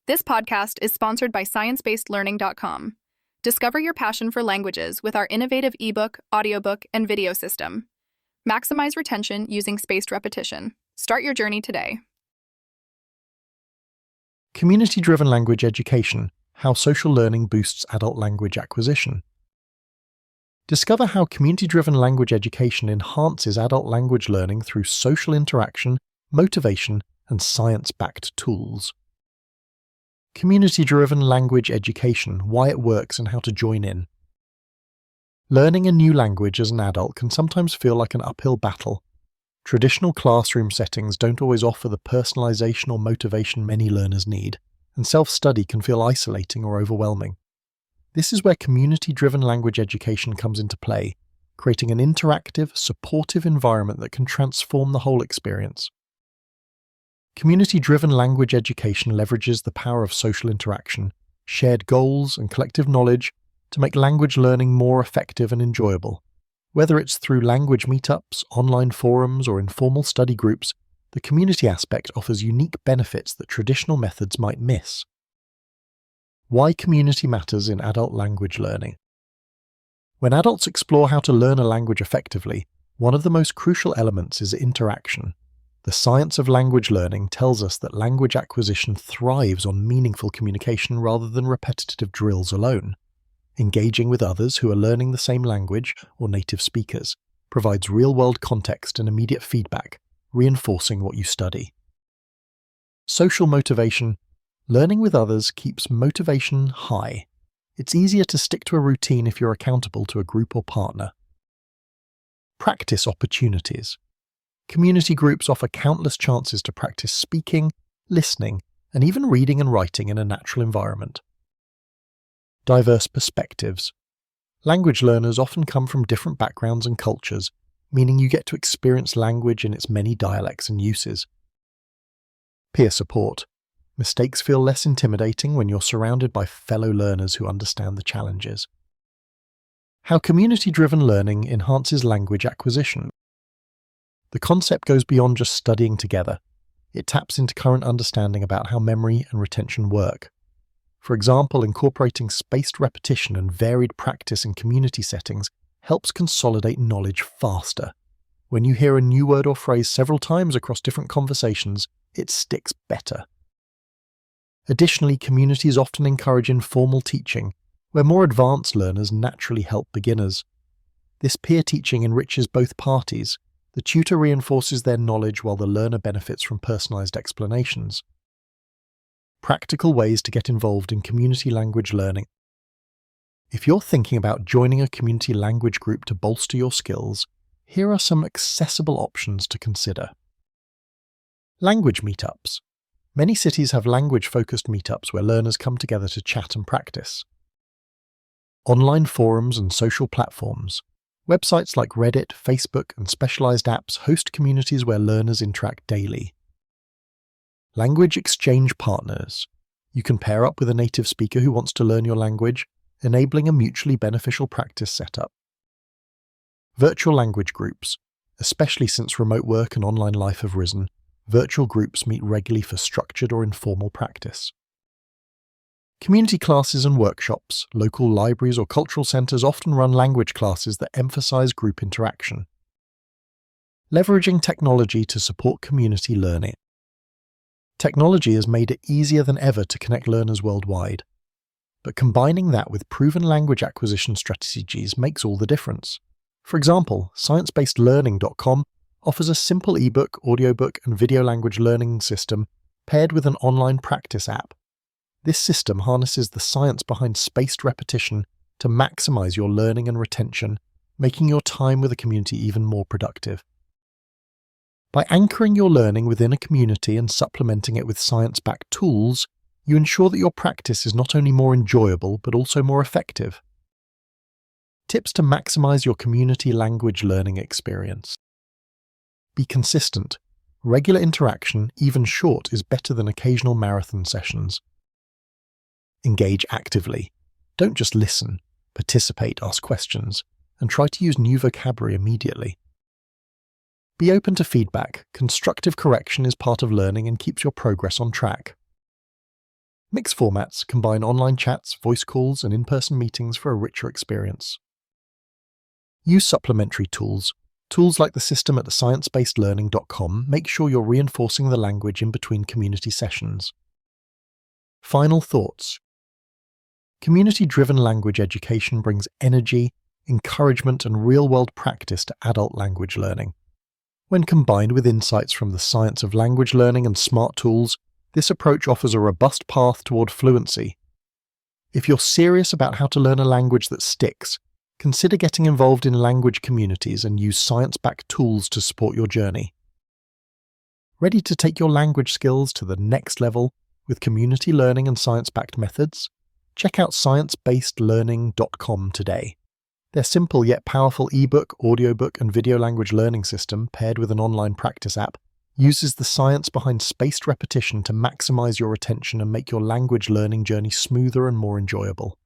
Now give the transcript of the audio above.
This podcast is sponsored by ScienceBasedLearning.com. Discover your passion for languages with our innovative ebook, audiobook, and video system. Maximize retention using spaced repetition. Start your journey today. Community-driven language education: how social learning boosts adult language acquisition. Discover how community-driven language education enhances adult language learning through social interaction, motivation, and science-backed tools. Community-driven language education: why it works and how to join in. Learning a new language as an adult can sometimes feel like an uphill battle. Traditional classroom settings don't always offer the personalization or motivation many learners need, and self-study can feel isolating or overwhelming. This is where community-driven language education comes into play, creating an interactive, supportive environment that can transform the whole experience. Community-driven language education leverages the power of social interaction, shared goals, and collective knowledge to make language learning more effective and enjoyable. Whether it's through language meetups, online forums, or informal study groups, the community aspect offers unique benefits that traditional methods might miss. Why community matters in adult language learning. When adults explore how to learn a language effectively, one of the most crucial elements is interaction. The science of language learning tells us that language acquisition thrives on meaningful communication rather than repetitive drills alone. Engaging with others who are learning the same language or native speakers provides real-world context and immediate feedback, reinforcing what you study. Social motivation: learning with others keeps motivation high. It's easier to stick to a routine if you're accountable to a group or partner. Practice opportunities: community groups offer countless chances to practice speaking, listening, and even reading and writing in a natural environment. Diverse perspectives: language learners often come from different backgrounds and cultures, meaning you get to experience language in its many dialects and uses. Peer support: mistakes feel less intimidating when you're surrounded by fellow learners who understand the challenges. How community-driven learning enhances language acquisition. The concept goes beyond just studying together. It taps into current understanding about how memory and retention work. For example, incorporating spaced repetition and varied practice in community settings helps consolidate knowledge faster. When you hear a new word or phrase several times across different conversations, it sticks better. Additionally, communities often encourage informal teaching, where more advanced learners naturally help beginners. This peer teaching enriches both parties. The tutor reinforces their knowledge while the learner benefits from personalized explanations. Practical ways to get involved in community language learning. If you're thinking about joining a community language group to bolster your skills, here are some accessible options to consider. Language meetups. Many cities have language-focused meetups where learners come together to chat and practice. Online forums and social platforms. Websites like Reddit, Facebook, and specialized apps host communities where learners interact daily. Language exchange partners. You can pair up with a native speaker who wants to learn your language, enabling a mutually beneficial practice setup. Virtual language groups. Especially since remote work and online life have risen, virtual groups meet regularly for structured or informal practice. Community classes and workshops. Local libraries or cultural centers often run language classes that emphasize group interaction. Leveraging technology to support community learning. Technology has made it easier than ever to connect learners worldwide. But combining that with proven language acquisition strategies makes all the difference. For example, ScienceBasedLearning.com offers a simple ebook, audiobook, and video language learning system paired with an online practice app. This system harnesses the science behind spaced repetition to maximize your learning and retention, making your time with the community even more productive. By anchoring your learning within a community and supplementing it with science-backed tools, you ensure that your practice is not only more enjoyable but also more effective. Tips to maximize your community language learning experience. Be consistent. Regular interaction, even short, is better than occasional marathon sessions. Engage actively. Don't just listen. Participate, ask questions, and try to use new vocabulary immediately. Be open to feedback. Constructive correction is part of learning and keeps your progress on track. Mixed formats combine online chats, voice calls, and in-person meetings for a richer experience. Use supplementary tools. Tools like the system at sciencebasedlearning.com make sure you're reinforcing the language in between community sessions. Final thoughts. Community-driven language education brings energy, encouragement, and real-world practice to adult language learning. When combined with insights from the science of language learning and smart tools, this approach offers a robust path toward fluency. If you're serious about how to learn a language that sticks, consider getting involved in language communities and use science-backed tools to support your journey. Ready to take your language skills to the next level with community learning and science-backed methods? Check out sciencebasedlearning.com today. Their simple yet powerful ebook, audiobook, and video language learning system, paired with an online practice app, uses the science behind spaced repetition to maximize your attention and make your language learning journey smoother and more enjoyable.